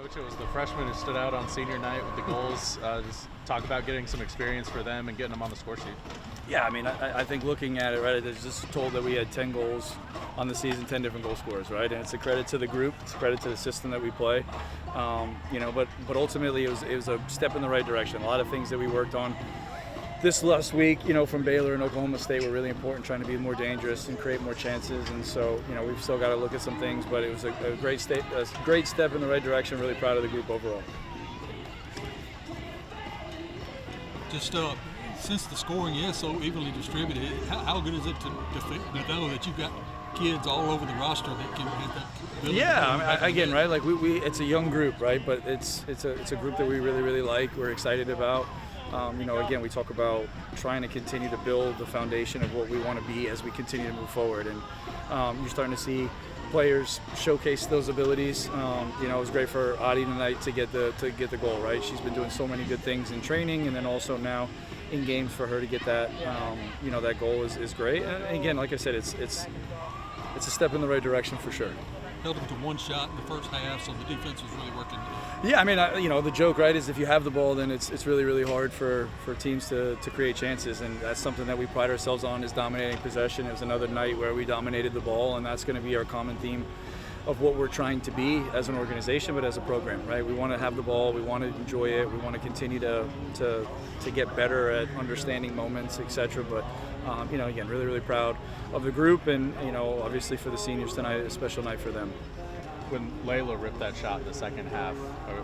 Coach, it was the freshmen who stood out on senior night with the goals. Just talk about getting some experience for them and getting them on the score sheet. Yeah, I mean, I think looking at it, right, it's just told that we had 10 goals on the season, 10 different goal scorers, right? And it's a credit to the group, it's a credit to the system that we play. But ultimately it was a step in the right direction. A lot of things that we worked on this last week, from Baylor and Oklahoma State were really important, trying to be more dangerous and create more chances. And so, we've still got to look at some things, but it was a great step in the right direction. Really proud of the group overall. Just since the scoring is so evenly distributed, how good is it to know that you've got kids all over the roster that can have that ability? Yeah, again, right? Like we it's a young group, right? But it's a group that we really, really like. We're excited about. Again, we talk about trying to continue to build the foundation of what we want to be as we continue to move forward. And you're starting to see players showcase those abilities. It was great for Adi tonight to get the goal, right? She's been doing so many good things in training, and then also now in games for her to get that, that goal is great. And again, like I said, it's a step in the right direction for sure. Held them to one shot in the first half, so the defense was really working. Yeah, I mean, the joke, right, is if you have the ball, then it's really, really hard for teams to create chances, and that's something that we pride ourselves on, is dominating possession. It was another night where we dominated the ball, and that's going to be our common theme of what we're trying to be as an organization, but as a program, right? We want to have the ball, we want to enjoy it, we want to continue to get better at understanding moments, etc. But again, really, really proud of the group, and obviously for the seniors tonight, a special night for them. When Layla ripped that shot in the second half,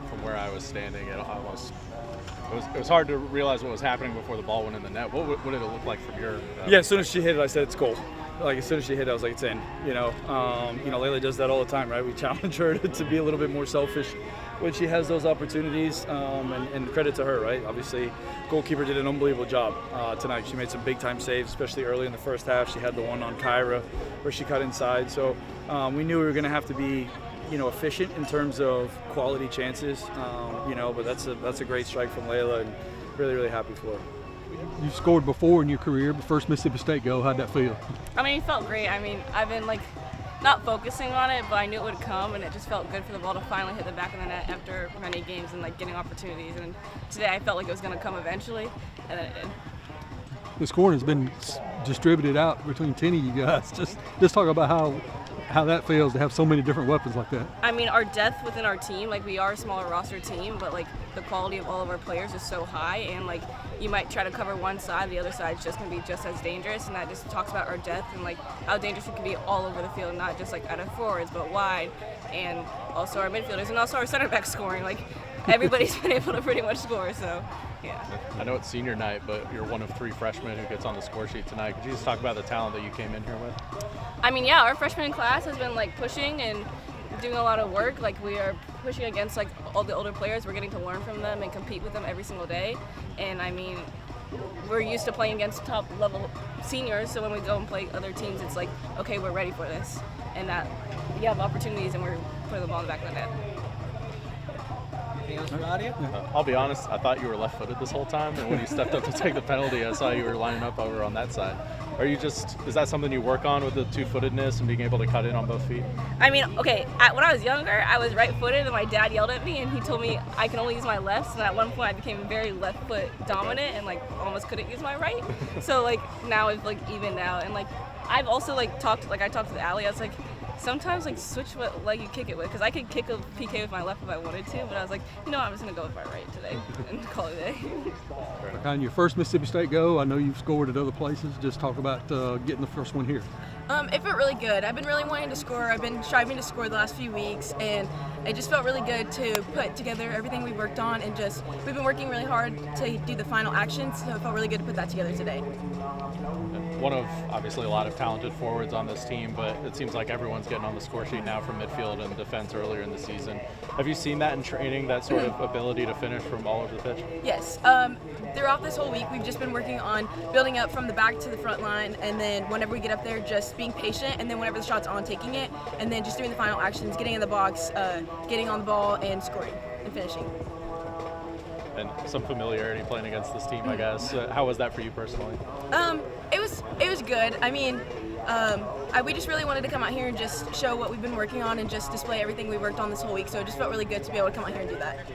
from where I was standing, it was hard to realize what was happening before the ball went in the net. What did it look like from your? Yeah, as soon as she hit it, I said it's goal. Like as soon as she hit it, I was like, it's in. Layla does that all the time, right? We challenge her to be a little bit more selfish when she has those opportunities, and credit to her, right? Obviously, goalkeeper did an unbelievable job tonight. She made some big time saves, especially early in the first half. She had the one on Kyra where she cut inside. So we knew we were going to have to be efficient in terms of quality chances, but that's a great strike from Layla, and really, really happy for her. You've scored before in your career, but first Mississippi State goal, how'd that feel? I mean, it felt great. I mean, I've been not focusing on it, but I knew it would come, and it just felt good for the ball to finally hit the back of the net after many games and getting opportunities. And today I felt like it was going to come eventually, and then it did. The scoring has been distributed out between 10 of you guys. Just talk about how that feels to have so many different weapons like that. I mean, our depth within our team, we are a smaller roster team, but the quality of all of our players is so high, and you might try to cover one side, the other side is just going to be just as dangerous, and that just talks about our depth and how dangerous we can be all over the field, not just out of forwards, but wide, and also our midfielders, and also our center back scoring. Everybody's been able to pretty much score, so yeah. I know it's senior night, but you're one of 3 freshmen who gets on the score sheet tonight. Could you just talk about the talent that you came in here with? I mean, yeah, our freshman class has been pushing and doing a lot of work. We are pushing against all the older players. We're getting to learn from them and compete with them every single day. And I mean, we're used to playing against top level seniors, so when we go and play other teams, it's okay, we're ready for this. And that we have opportunities and we're putting the ball in the back of the net. Anything else for Adia? I'll be honest, I thought you were left-footed this whole time, and when you stepped up to take the penalty, I saw you were lining up over on that side. Is that something you work on with the two-footedness and being able to cut in on both feet? I mean, okay, when I was younger, I was right-footed, and my dad yelled at me, and he told me I can only use my left, and at one point I became very left-foot dominant and almost couldn't use my right. So now it's evened out, and I've also I talked to Ali, I was sometimes switch what leg you kick it with, because I could kick a PK with my left if I wanted to, but I was I'm just going to go with my right today and call it a day. On your first Mississippi State go, I know you've scored at other places. Just talk about getting the first one here. It felt really good. I've been really wanting to score. I've been striving to score the last few weeks, and it just felt really good to put together everything we worked on, and we've been working really hard to do the final actions, so it felt really good to put that together today. One of, obviously, a lot of talented forwards on this team, but it seems like everyone's getting on the score sheet now from midfield and defense earlier in the season. Have you seen that in training, that sort of ability to finish from all over the pitch? Yes. Throughout this whole week, we've just been working on building up from the back to the front line, and then whenever we get up there, just being patient, and then whenever the shot's on, taking it, and then just doing the final actions, getting in the box, getting on the ball, and scoring and finishing. And some familiarity playing against this team, I guess. How was that for you personally? It was good. I mean, We just really wanted to come out here and just show what we've been working on and just display everything we worked on this whole week. So it just felt really good to be able to come out here and do that.